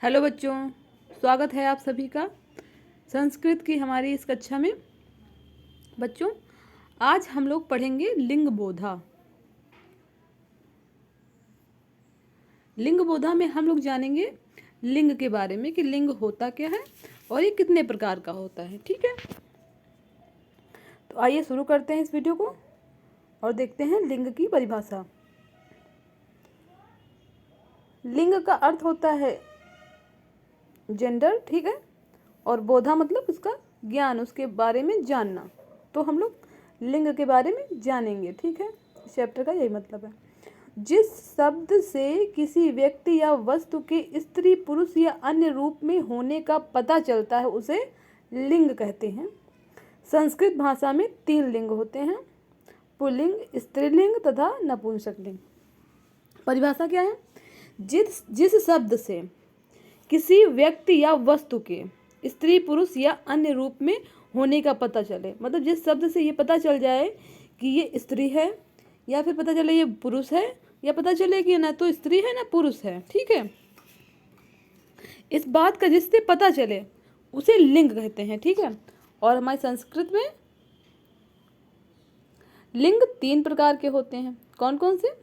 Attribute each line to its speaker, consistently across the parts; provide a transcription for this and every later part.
Speaker 1: Hello बच्चों, स्वागत है आप सभी का संस्कृत की हमारी इस कक्षा में। बच्चों, आज हम लोग पढ़ेंगे लिंग बोधा। लिंग बोधा में हम लोग जानेंगे लिंग के बारे में कि लिंग होता क्या है और ये कितने प्रकार का होता है। ठीक है, तो आइए शुरू करते हैं इस वीडियो को और देखते हैं लिंग की परिभाषा। लिंग का अर्थ होता है जेंडर, ठीक है, और बोधा मतलब उसका ज्ञान, उसके बारे में जानना। तो हम लोग लिंग के बारे में जानेंगे, ठीक है। इस चैप्टर का यही मतलब है। जिस शब्द से किसी व्यक्ति या वस्तु के स्त्री, पुरुष या अन्य रूप में होने का पता चलता है उसे लिंग कहते हैं। संस्कृत भाषा में 3 लिंग होते हैं: पुल्लिंग, स्त्रीलिंग तथा नपुंसक लिंग। परिभाषा क्या है? जिस शब्द से किसी व्यक्ति या वस्तु के स्त्री, पुरुष या अन्य रूप में होने का पता चले, मतलब जिस शब्द से ये पता चल जाए कि ये स्त्री है, या फिर पता चले ये पुरुष है, या पता चले कि ना तो स्त्री है ना पुरुष है, ठीक है, इस बात का जिससे पता चले उसे लिंग कहते हैं, ठीक है। और हमारी संस्कृत में लिंग 3 प्रकार के होते हैं। कौन कौन से?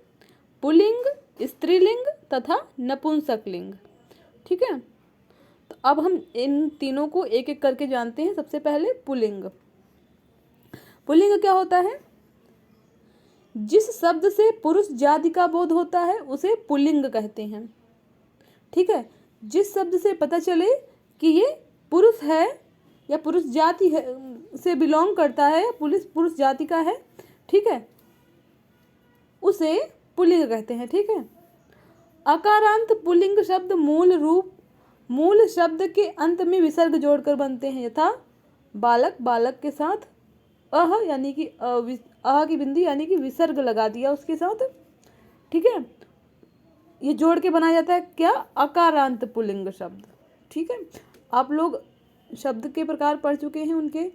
Speaker 1: पुल्लिंग, स्त्रीलिंग तथा नपुंसक लिंग, ठीक है। तो अब हम इन तीनों को एक एक करके जानते हैं। सबसे पहले पुल्लिंग। पुल्लिंग क्या होता है? जिस शब्द से पुरुष जाति का बोध होता है उसे पुल्लिंग कहते हैं, ठीक है। जिस शब्द से पता चले कि ये पुरुष है या पुरुष जाति है से बिलोंग करता है या पुरुष जाति का है, ठीक है, उसे पुल्लिंग कहते हैं, ठीक है। अकारांत पुल्लिंग शब्द मूल शब्द के अंत में विसर्ग जोड़कर बनते हैं, यथा बालक, बालक के साथ अह यानी कि अह की बिंदी यानी कि विसर्ग लगा दिया उसके साथ, ठीक है। ये जोड़ के बनाया जाता है क्या? अकारांत पुल्लिंग शब्द, ठीक है। आप लोग शब्द के प्रकार पढ़ चुके हैं उनके,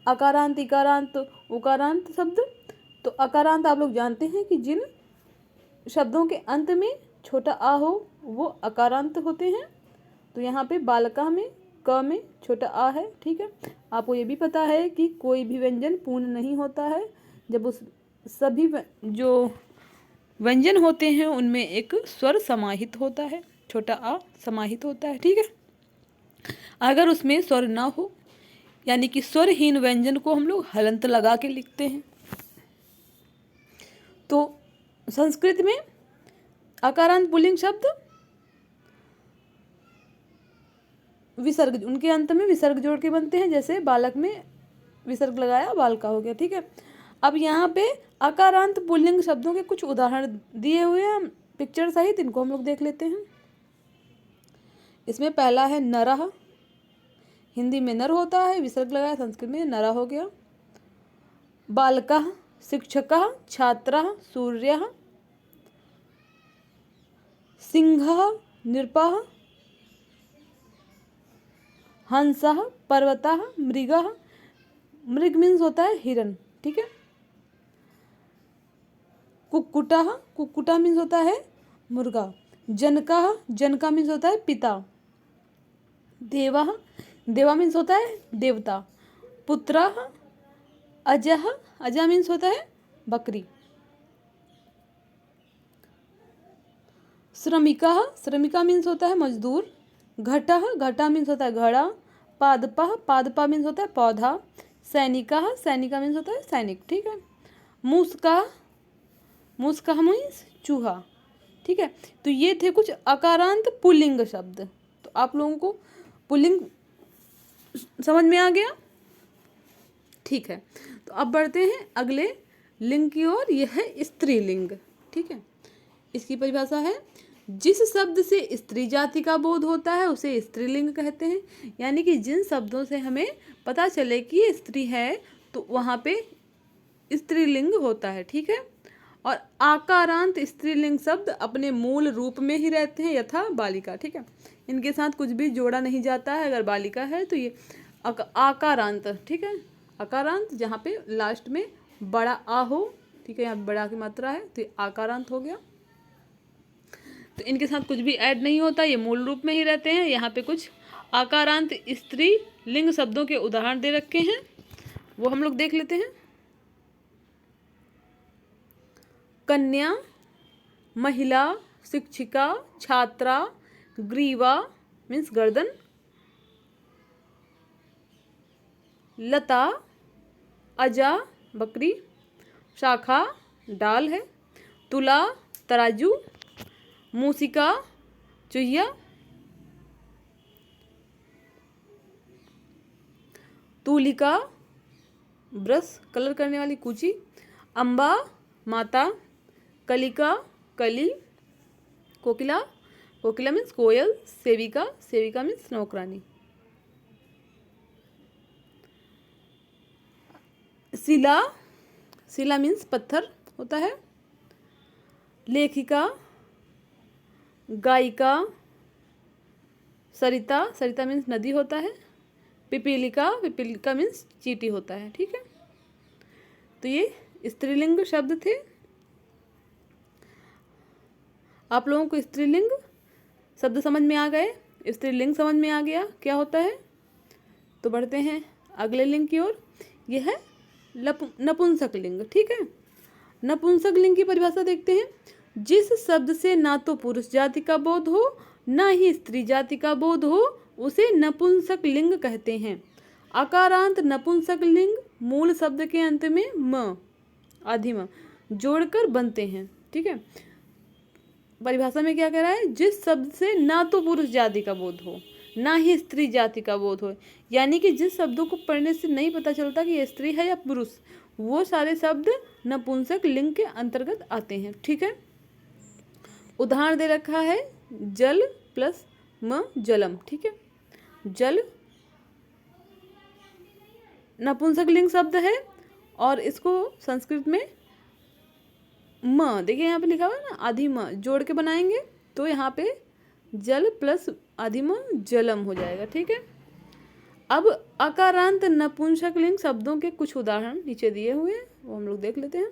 Speaker 1: अकारांत, इकारांत, उकारांत शब्द। तो अकारांत आप लोग जानते हैं कि जिन शब्दों के अंत में छोटा आ हो वो अकारांत होते हैं। तो यहाँ पे बालका में क में छोटा आ है, ठीक है। आपको ये भी पता है कि कोई भी व्यंजन पूर्ण नहीं होता है जब उस सभी जो व्यंजन होते हैं उनमें एक स्वर समाहित होता है, छोटा आ समाहित होता है, ठीक है। अगर उसमें स्वर ना हो यानी कि स्वरहीन व्यंजन को हम लोग हलंत लगा के लिखते हैं। तो संस्कृत में अकारांत पुल्लिंग शब्द विसर्ग, उनके अंत में विसर्ग जोड़ के बनते हैं। जैसे बालक में विसर्ग लगाया, बालका हो गया, ठीक है। अब यहाँ पे अकारांत पुल्लिंग शब्दों के कुछ उदाहरण दिए हुए हैं पिक्चर सहित, इनको हम लोग देख लेते हैं। इसमें पहला है नरः, हिंदी में नर होता है, विसर्ग लगाया, संस्कृत में नरा हो गया। बालकः, शिक्षकः, छात्रः, सूर्यः, सिंहः, नृपः, हंसः, पर्वतः, मृगः, मृग मीन्स होता है हिरन, ठीक है। कुक्कुटः, कुक्कुटा मीन्स होता है मुर्गा। जनकः, जनका मीन्स होता है पिता। देवः, देवा मीन्स होता है देवता। पुत्रः, अजः, अजा मीन्स होता है बकरी। श्रमिकः, श्रमिका मीन्स होता है मजदूर। घटः, घटा मीन्स होता है घड़ा। पादपः, पादपा मीन्स होता है पौधा। सैनिकः, सैनिका मीन्स होता है सैनिक, ठीक है। मूषकः, मूषकः मीन्स चूहा, ठीक है। तो ये थे कुछ अकारांत पुल्लिंग शब्द। तो आप लोगों को पुल्लिंग समझ में आ गया, ठीक है। तो अब बढ़ते हैं अगले लिंग की ओर, यह है स्त्रीलिंग, ठीक है। इसकी परिभाषा है: जिस शब्द से स्त्री जाति का बोध होता है उसे स्त्रीलिंग कहते हैं। यानी कि जिन शब्दों से हमें पता चले कि ये स्त्री है तो वहाँ पे स्त्रीलिंग होता है, ठीक है। और आकारांत स्त्रीलिंग शब्द अपने मूल रूप में ही रहते हैं, यथा बालिका, ठीक है। इनके साथ कुछ भी जोड़ा नहीं जाता है। अगर बालिका है तो ये आकारांत, ठीक है। आकारांत जहाँ पे लास्ट में बड़ा आ हो, ठीक है, यहाँ बड़ा की मात्रा है तो ये आकारांत हो गया। तो इनके साथ कुछ भी ऐड नहीं होता, ये मूल रूप में ही रहते हैं। यहाँ पे कुछ आकारांत स्त्री लिंग शब्दों के उदाहरण दे रखे हैं, वो हम लोग देख लेते हैं। कन्या, महिला, शिक्षिका, छात्रा, ग्रीवा मीन्स गर्दन, लता अजा बकरी, शाखा डाल है, तुला तराजू, मूसिका चुहिया, तूलिका ब्रश कलर करने वाली कूची, अम्बा माता, कलिका कली, कोकिला कोकिला मीन्स कोयल, सेविका सेविका मीन्स नौकरानी, शिला शिला मीन्स पत्थर होता है, लेखिका, गायिका, सरिता सरिता मीन्स नदी होता है, पिपीलिका पिपीलिका मीन्स चींटी होता है। ठीक है, तो ये स्त्रीलिंग शब्द थे। आप लोगों को स्त्रीलिंग शब्द समझ में आ गए, स्त्रीलिंग समझ में आ गया क्या होता है। तो बढ़ते हैं अगले लिंग की ओर। यह है नपुंसक लिंग। ठीक है, नपुंसक लिंग की परिभाषा देखते हैं। जिस शब्द से ना तो पुरुष जाति का बोध हो ना ही स्त्री जाति का बोध हो उसे नपुंसक लिंग कहते हैं। आकारांत नपुंसक लिंग मूल शब्द के अंत में म आदिम जोड़कर बनते हैं। ठीक है, परिभाषा में क्या कह रहा है, जिस शब्द से ना तो पुरुष जाति का बोध हो ना ही स्त्री जाति का बोध हो, यानी कि जिस शब्दों को पढ़ने से नहीं पता चलता कि ये स्त्री है या पुरुष, वो सारे शब्द नपुंसक लिंग के अंतर्गत आते हैं। ठीक है, उदाहरण दे रखा है जल प्लस म जलम। ठीक है, जल नपुंसक लिंग शब्द है और इसको संस्कृत में म, देखिए यहाँ पे लिखा हुआ है ना, आधि म जोड़ के बनाएंगे तो यहाँ पे जल प्लस आधि म जलम हो जाएगा। ठीक है, अब आकारांत नपुंसक लिंग शब्दों के कुछ उदाहरण नीचे दिए हुए हैं, वो हम लोग देख लेते हैं।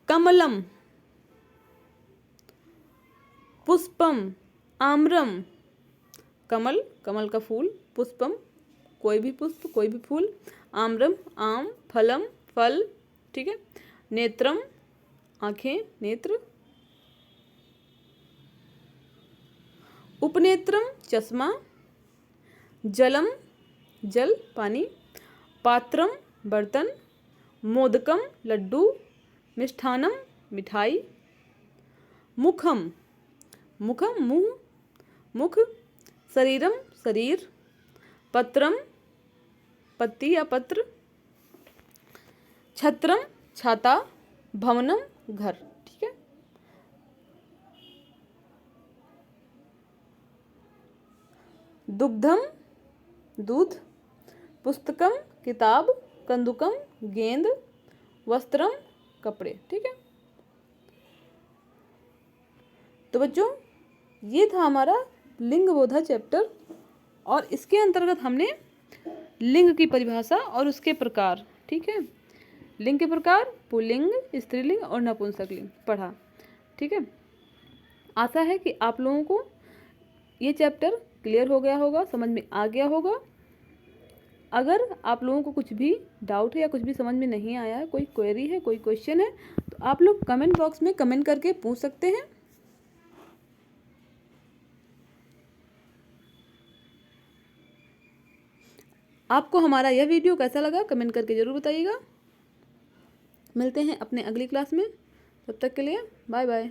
Speaker 1: कमलम, पुष्पम, आम्रम, कमल कमल का फूल, पुष्पम कोई भी पुष्प कोई भी फूल, आम्रम आम, फलम फल। ठीक है, नेत्रम आंखें नेत्र, उपनेत्रम चश्मा, जलम जल पानी, पात्रम बर्तन, मोदकम लड्डू, मिष्ठानम मिठाई, मुखम मुखम मुंह मुख, शरीरम शरीर, पत्रम पत्ती या पत्र, छत्रम छाता, भवनम घर। ठीक है, दुग्धम दूध, पुस्तकम किताब, कंदुकम गेंद, वस्त्रम कपड़े। ठीक है, तो बच्चों ये था हमारा लिंग बोधा चैप्टर और इसके अंतर्गत हमने लिंग की परिभाषा और उसके प्रकार, ठीक है, लिंग के प्रकार पुल्लिंग, स्त्रीलिंग और नपुंसक लिंग पढ़ा। ठीक है, आशा है कि आप लोगों को ये चैप्टर क्लियर हो गया होगा, समझ में आ गया होगा। अगर आप लोगों को कुछ भी डाउट है या कुछ भी समझ में नहीं आया है, कोई क्वेरी है, कोई क्वेश्चन है, तो आप लोग कमेंट बॉक्स में कमेंट करके पूछ सकते हैं। आपको हमारा यह वीडियो कैसा लगा कमेंट करके ज़रूर बताइएगा। मिलते हैं अपने अगली क्लास में, तब तक के लिए बाय बाय।